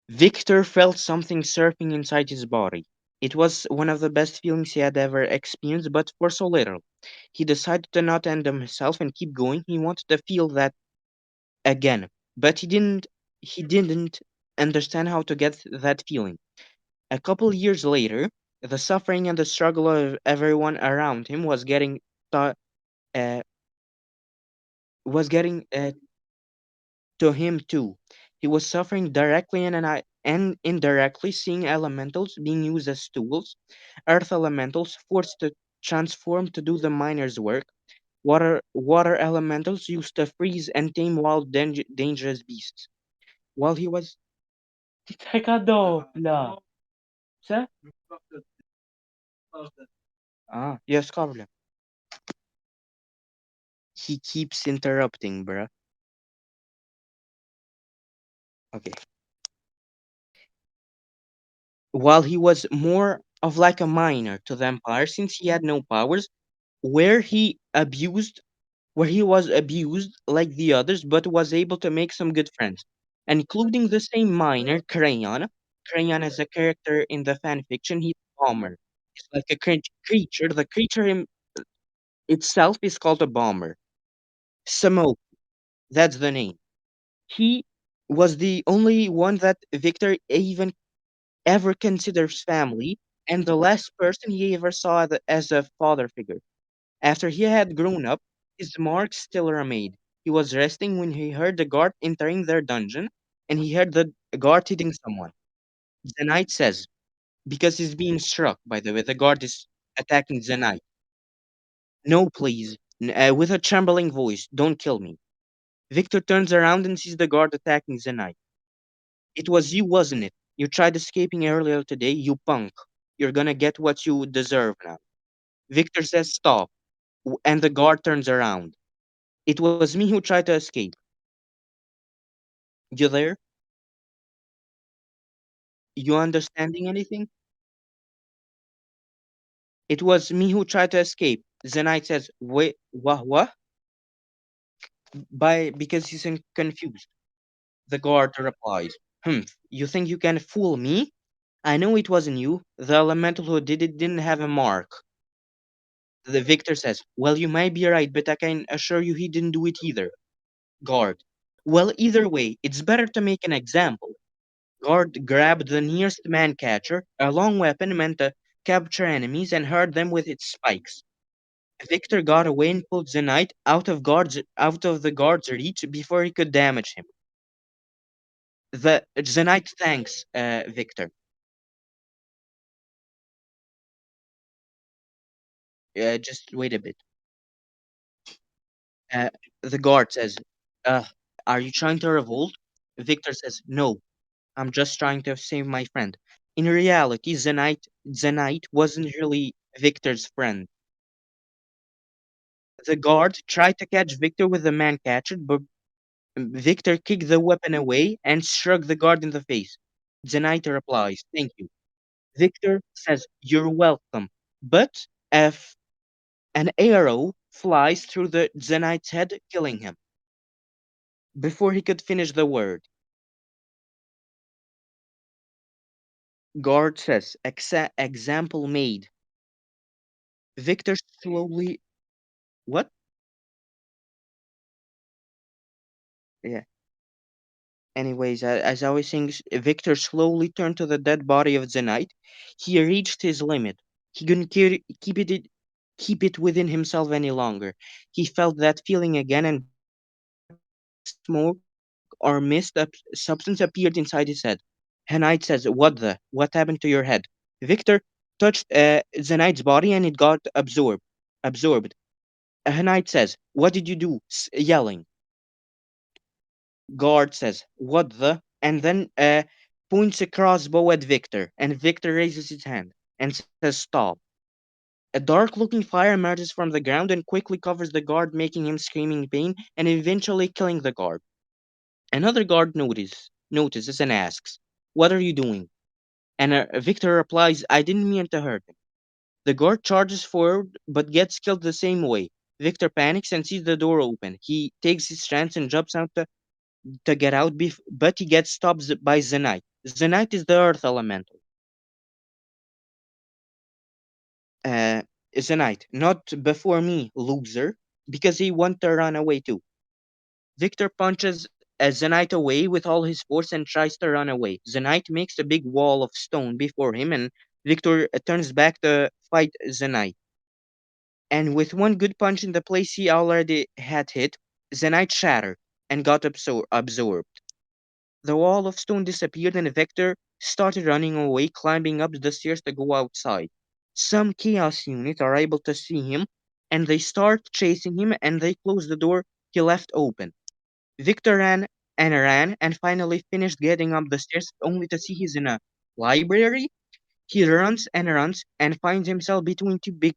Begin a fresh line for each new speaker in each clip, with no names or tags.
Victor felt something surfing inside his body. It was one of the best feelings he had ever experienced, but for so little. He decided to not end himself and keep going. He wanted to feel that again, but he didn't understand how to get that feeling. A couple years later, the suffering and the struggle of everyone around him th- uh, was getting to him too. He was suffering directly and indirectly, seeing elementals being used as tools, earth elementals forced to transform to do the miner's work, water elementals used to freeze and tame wild dangerous beasts. While he was Teka doppla. Se? Yes, Carla. He keeps interrupting, bruh. Okay. While he was more of like a minor to the Empire since he had no powers, where he abused where he was abused like the others but was able to make some good friends, including the same miner, Crayon. Crayon is a character in the fan fiction. He's a bomber. He's like a creature. The creature itself is called a bomber. Smoke, that's the name. He was the only one that Victor even ever considers family, and the last person he ever saw as a father figure. After he had grown up, his marks still remained. He was resting when he heard the guard entering their dungeon, and he heard the guard hitting someone. The knight says, because he's being struck, by the way, the guard is attacking the knight. No, please, with a trembling voice, don't kill me. Victor turns around and sees the guard attacking the knight. It was you, wasn't it? You tried escaping earlier today, you punk. You're gonna get what you deserve now. Victor says stop, and the guard turns around. It was me who tried to escape. You there? You understanding anything? It was me who tried to escape. The knight says, wait, what? Because he's confused. The guard replies, you think you can fool me? I know it wasn't you. The elemental who did it didn't have a mark. The victor says, well, you might be right, but I can assure you he didn't do it either. Guard. Well, either way, it's better to make an example. Guard grabbed the nearest man catcher, a long weapon meant to capture enemies, and hurt them with its spikes. Victor got away and pulled the knight out of the guard's reach before he could damage him. The knight thanks Victor. Just wait a bit. Uh, the guard says, uh, "Are you trying to revolt?" Victor says, "No, I'm just trying to save my friend." In reality, the knight wasn't really Victor's friend. The guard tried to catch Victor with the man catcher, but Victor kicked the weapon away and struck the guard in the face. The knight replies, "Thank you." Victor says, "You're welcome." But if an arrow flies through the knight's head, killing him. Before he could finish the word, guard says, example made. Victor slowly, what? Yeah. Anyways, as I was saying, Victor slowly turned to the dead body of the knight. He reached his limit. He couldn't keep it within himself any longer. He felt that feeling again, and black smoke or mist substance appeared inside his head. The knight says, What happened to your head?" Victor touched the knight's body, and it got absorbed. The knight says, "What did you do?" Yelling. Guard says, "What the?" And then points a crossbow at Victor, and Victor raises his hand and says, "Stop." A dark looking fire emerges from the ground and quickly covers the guard, making him screaming in pain and eventually killing the guard. Another guard notices and asks, "What are you doing?" And Victor replies, "I didn't mean to hurt him." The guard charges forward but gets killed the same way. Victor panics and sees the door open. He takes his chance and jumps out to get out, but he gets stopped by the knight. Zenyte is the earth elemental. Uh, Zenyte, not before me, loser, because he want to run away too. Victor punches Zenyte away with all his force and tries to run away. Zenyte makes a big wall of stone before him, and Victor turns back to fight Zenyte. And with one good punch in the place he already had hit, Zenyte shattered and got absorbed. The wall of stone disappeared, and Victor started running away, climbing up the stairs to go outside. Some Chaos units are able to see him, and they start chasing him, and they close the door he left open. Victor ran and finally finished getting up the stairs, only to see he's in a library. He runs and finds himself between two big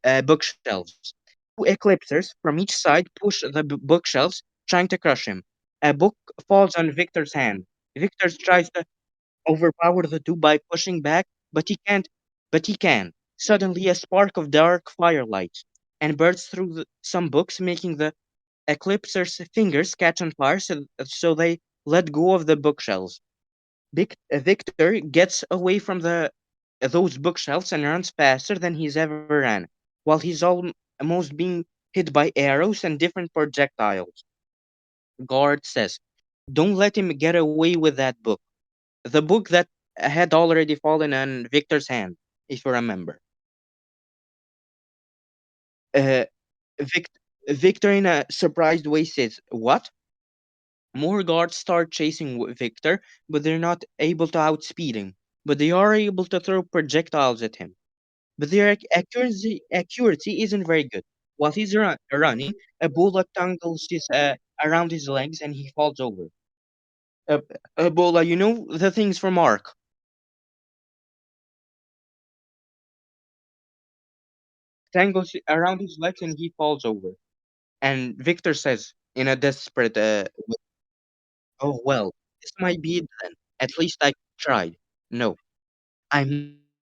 bookshelves. Two eclipsers from each side push the bookshelves, trying to crush him. A book falls on Victor's hand. Victor tries to overpower the two by pushing back, but he can't. But he can. Suddenly, a spark of dark firelight and bursts through some books, making the eclipser's fingers catch on fire, so they let go of the bookshelves. Victor gets away from those bookshelves and runs faster than he's ever ran, while he's almost being hit by arrows and different projectiles. Guard says, "Don't let him get away with that book." The book that had already fallen on Victor's hand, if you remember. Uh, Vic- Victor, in a surprised way, says, "What?" More guards start chasing Victor, but they're not able to outspeed him. But they are able to throw projectiles at him. But their accuracy isn't very good. While he's running, a bullet tangles around his legs and he falls over. Uh, Ebola, you know the things from Ark. Tangles around his legs and he falls over. And Victor says, in a desperate "Oh well, this might be it then. At least I tried." "No, I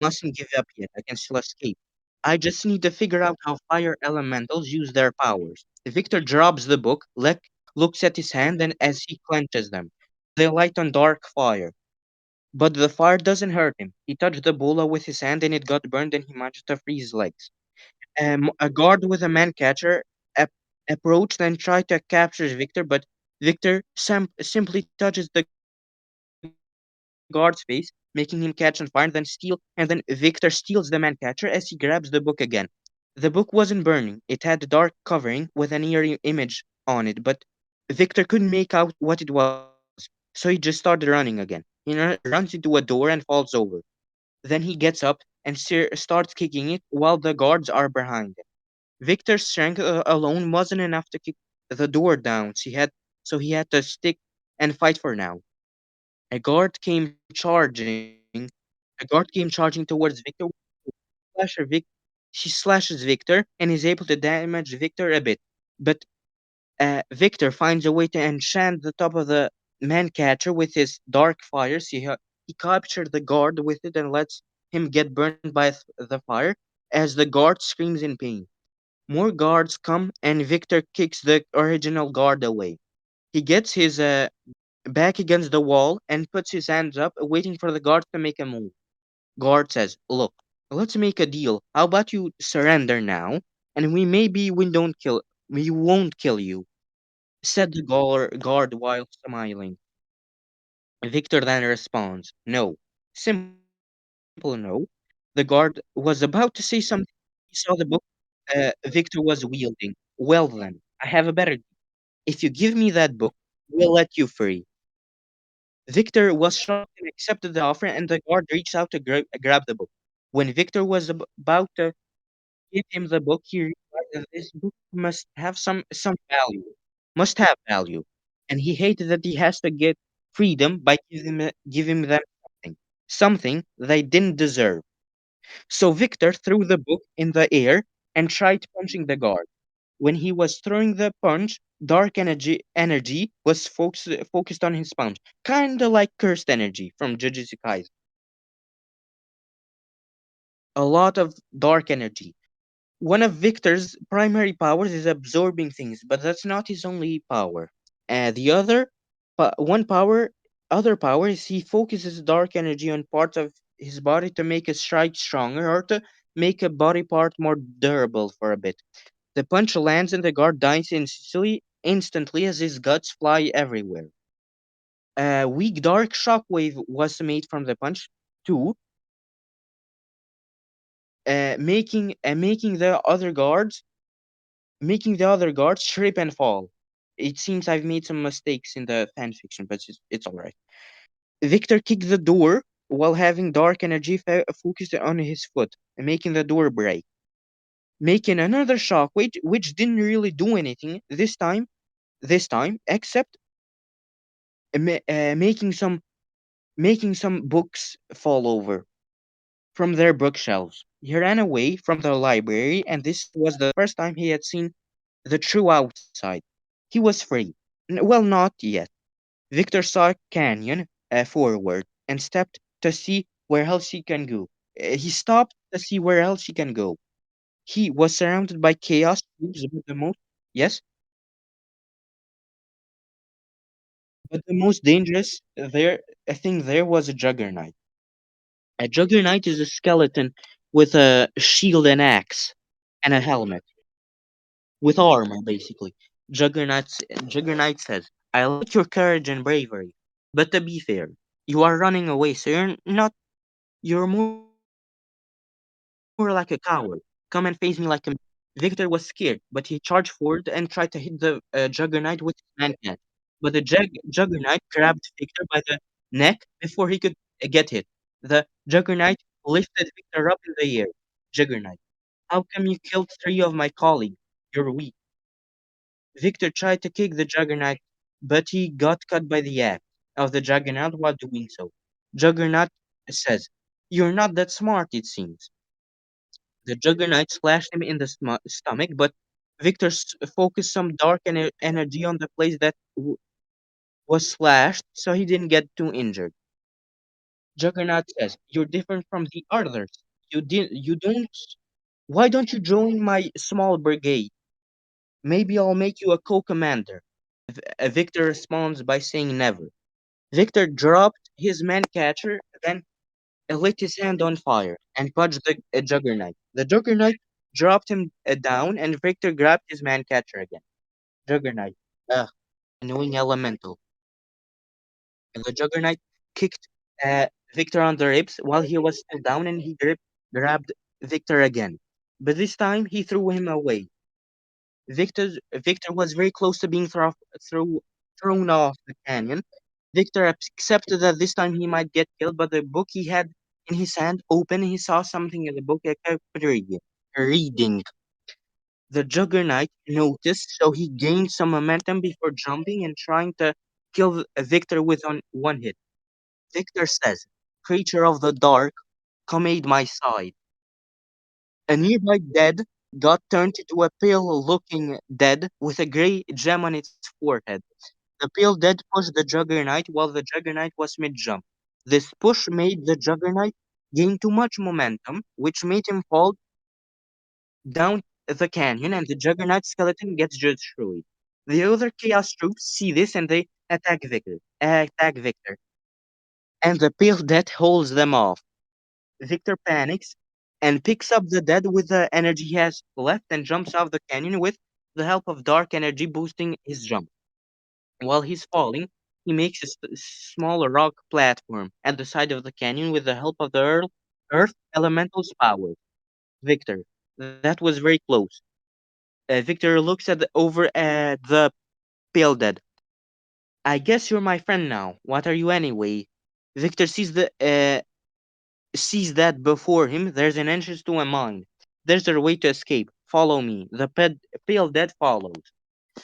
mustn't give up yet. I can still escape. I just need to figure out how fire elementals use their powers." Victor drops the book, looks at his hand, and as he clenches them, they light on dark fire. But the fire doesn't hurt him. He touched the bola with his hand and it got burned and he managed to free his legs. A guard with a man catcher approached and tried to capture Victor, but Victor simply touches the guard's face, making him catch on fire, and then Victor steals the man catcher as he grabs the book again. The book wasn't burning, it had a dark covering with an eerie image on it, but Victor couldn't make out what it was, so he just started running again. He runs into a door and falls over. Then he gets up and starts kicking it while the guards are behind him. Victor's strength alone wasn't enough to kick the door down, so he had to stick and fight for now. A guard came charging. A guard came charging towards Victor. Slasher Vic, she slashes Victor and is able to damage Victor a bit. But Victor finds a way to enchant the top of the man catcher with his dark fires. He captures the guard with it and lets him get burned by the fire as the guard screams in pain. More guards come and Victor kicks the original guard away. He gets his back against the wall and puts his hands up, waiting for the guard to make a move. Guard says, "Look, let's make a deal. How about you surrender now, and we won't kill you," said the guard while smiling. Victor then responds, "No." Simple no. The guard was about to say something. He saw the book Victor was wielding. "Well then, I have a better deal. If you give me that book, we'll let you free." Victor was shocked and accepted the offer, and the guard reached out to grab the book. When Victor was about to give him the book, he realized that this book must have value, and he hated that he has to get freedom by giving them something they didn't deserve. So Victor threw the book in the air and tried punching the guard. When he was throwing the punch, dark energy was focused on his palms, kinda like cursed energy from Jujutsu Kaisen. A lot of dark energy. One of Victor's primary powers is absorbing things, but that's not his only power. The other, one power other power is he focuses dark energy on parts of his body to make a strike stronger or to make a body part more durable for a bit. The punch lands and the guard dies instantly as his guts fly everywhere. A weak dark shockwave was made from the punch too, making the other guards trip and fall. It seems I've made some mistakes in the fanfiction, but it's all right. Victor kicked the door while having dark energy focused on his foot, making the door break. Making another shock, which didn't really do anything this time, except making some books fall over from their bookshelves. He ran away from the library, and this was the first time he had seen the true outside. He was free. Well, not yet. Victor saw a canyon forward and stepped to see where else he can go. He stopped to see where else he can go. He was surrounded by chaos cubes, but the most dangerous thing there was a juggernaut. A juggernaut is a skeleton with a shield and axe and a helmet with armor, basically. Juggernaut says, "I like your courage and bravery, but to be fair, you are running away, so you're not. You're more like a coward. Come and face me like a man." Victor was scared, but he charged forward and tried to hit the Juggernaut with his mancat. But the Juggernaut grabbed Victor by the neck before he could get hit. The Juggernaut lifted Victor up in the air. Juggernaut, how come you killed three of my colleagues? You're weak. Victor tried to kick the Juggernaut, but he got cut by the axe of the Juggernaut while doing so. Juggernaut says, "You're not that smart, it seems." The Juggernaut slashed him in the stomach, but Victor focused some dark energy on the place that was slashed, so he didn't get too injured. Juggernaut says, "You're different from the others. You don't. Why don't you join my small brigade? Maybe I'll make you a co-commander." Victor responds by saying never. Victor dropped his man catcher, then lit his hand on fire and punched the Juggernaut. The Juggernaut dropped him down, and Victor grabbed his man catcher again. Juggernaut, ugh, annoying elemental. And the Juggernaut kicked Victor on the ribs while he was still down, and he grabbed Victor again. But this time he threw him away. Victor was very close to being throw, thrown off the canyon. Victor accepted that this time he might get killed, but the book he had in his hand open, he saw something in the book he kept reading. The Juggernaut noticed, so he gained some momentum before jumping and trying to kill Victor with one hit. Victor says, "Creature of the dark, come aid my side." A nearby dead got turned into a pale looking dead with a grey gem on its forehead. The pale dead pushed the Juggernaut while the Juggernaut was mid jump. This push made the Juggernaut gain too much momentum, which made him fall down the canyon, and the Juggernaut skeleton gets destroyed. The other Chaos troops see this and they attack Victor, and the pale dead holds them off. Victor panics and picks up the dead with the energy he has left and jumps off the canyon with the help of dark energy boosting his jump. While he's falling, he makes a small rock platform at the side of the canyon with the help of the Earth Elemental's power. Victor, that was very close. Victor looks over at the pale dead. "I guess you're my friend now. What are you anyway?" Victor sees that before him there's an entrance to a mine. There's a way to escape. Follow me. The pale dead follows.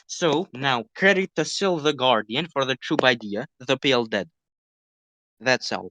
So now credit to Syl the Guardian for the troop idea, the pale dead. That's all.